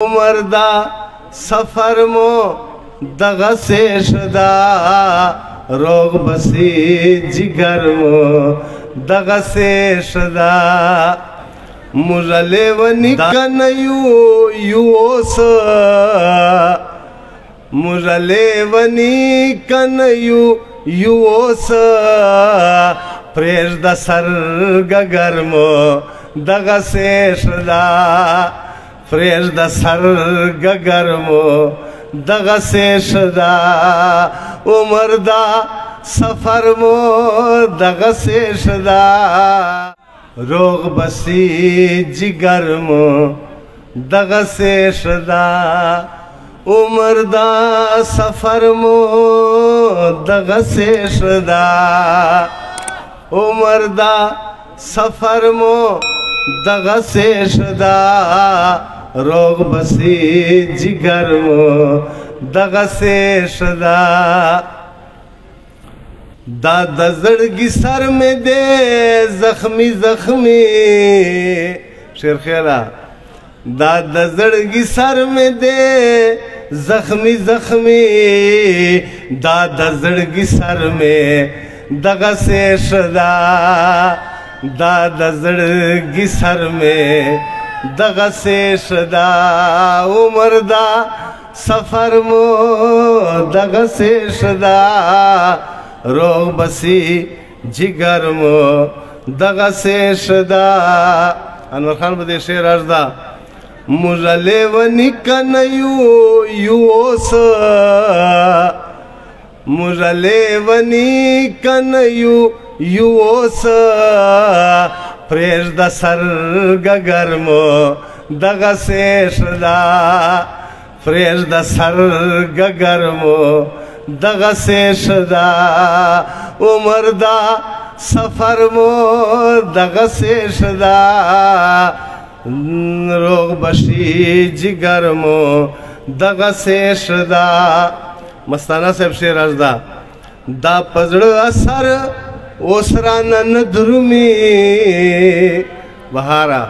عمر دا سفر مو دغه سشدا روغ بسی جگر مو دغه سشدا مجھلے ونی کنیو یوس مجھلے ونی کنیو یوس پریش دا سر گگرمو دغه سشدا پریش دا سر گگرمو دغه سشدا عمر دا سفر مو دغه سشدا روغ بسی جگر مو دغه سشدا عمر دا سفر مو دغه سشدا عمر دا سفر مو دغه سشدا روغ بسی جگر مو دغه سشدا دا د زړګي سر میں دے زخمی زخمی شیر خیالا دا د زړګي سر میں دے زخمی زخمی دا د زړګي سر میں دغه سشدا دا د زړګي سر میں دغه سشدا عمر دا سفر مو دغه سشدا روغ بسی جگر مو دغه سشدا انور خان بده شعر ارزدا مجھلے ونی کنیو یوس مجھلے ونی کنیو یوس پریش دا سر گگرمو دغه سشدا پریش دا سر گگرمو دغه سشدا عمر دا سفر مو دغه سشدا روغ بشی جگر مو دغه سشدا مستانه صاحب شعر ازدا دا پزړه اثر اوس رانه نه درومي بهارا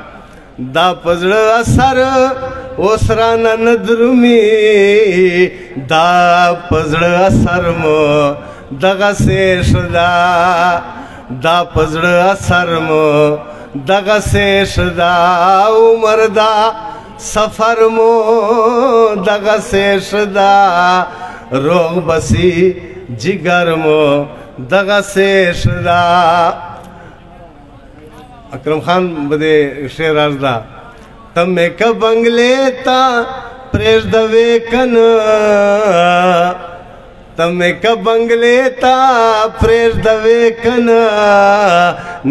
دا پزړه اثر اوس رانه نه درومي دا پزړه اثر مو دغه سشدا دا پزړه اثر مو دغه سشدا عمر دا سفر مو دغه سشدا روغ بسی جگر مو دغه سشدا اکرم خان بده شعر ارزدا تمہیں کا بنگلے تا پریش دوے کن تمہیں کا بنگلے تا پریش دوے کن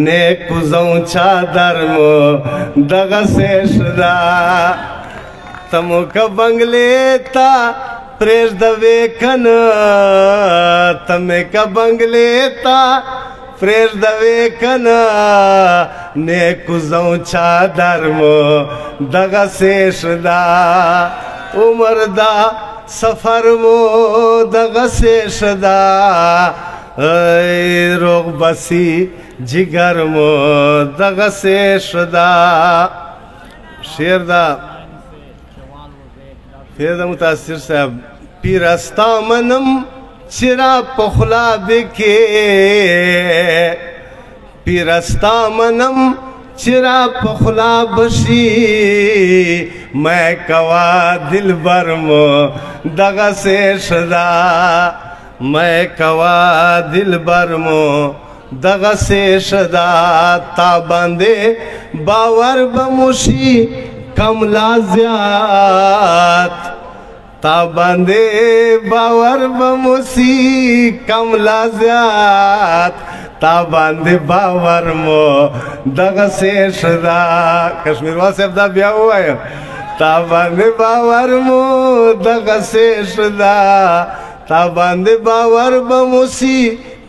نیکو زون چادر مو دغه سشدا تمہیں کا بنگلے تا پریش دوے کن تمہیں کا بنگلے تا پریش دوے کنا نیکو زون چادر مو دغه سشدا عمر دا سفر مو دغه سشدا روغ بسی جگر مو دغه سشدا شعر دا متاثر صاحب پیرستا منم چرا پخلا بکے پیرستا منم چرا پخلا بشی میں کوا دل برمو دغه سشدا میں کوا دل برمو دغه سشدا تا باندے باور بموشی کملا زیاد تا باندے باور بموسی کملا زیاد تا باندے باور مو دغه سشدا کشمیر وال صاحب دا بیا ووایه تا باندے باور مو دغه سشدا تا باندے باور بموسی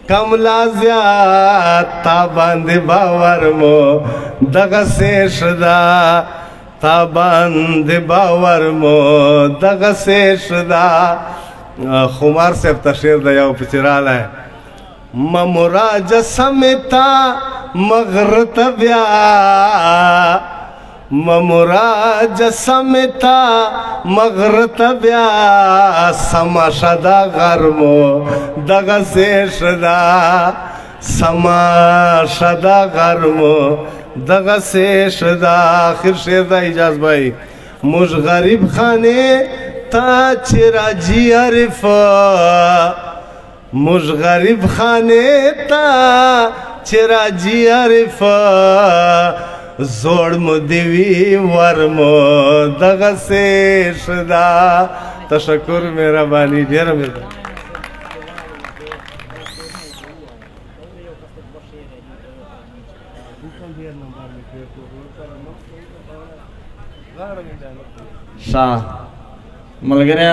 کملا زیاد تا باندے باور مو دغه سشدا تا باندې باور مو دغه سشدا خمار صاحب ته شعر د یو پچې رالی ممراج سمتا مغرت بیا ممراج سمتا مغرط بیا سماشدا غرمو دغه سیشدا سماشدا غرمو دغه سیشدا آخر شعر دا اجاز بھائی مش غریب خانے تا چراجی عرف مش غریب خانے تا چراجی عرف زوړ مو دیوی ورمو دغه سیشدا تشکر مهرباني ډیره مهرباني شاه ملګری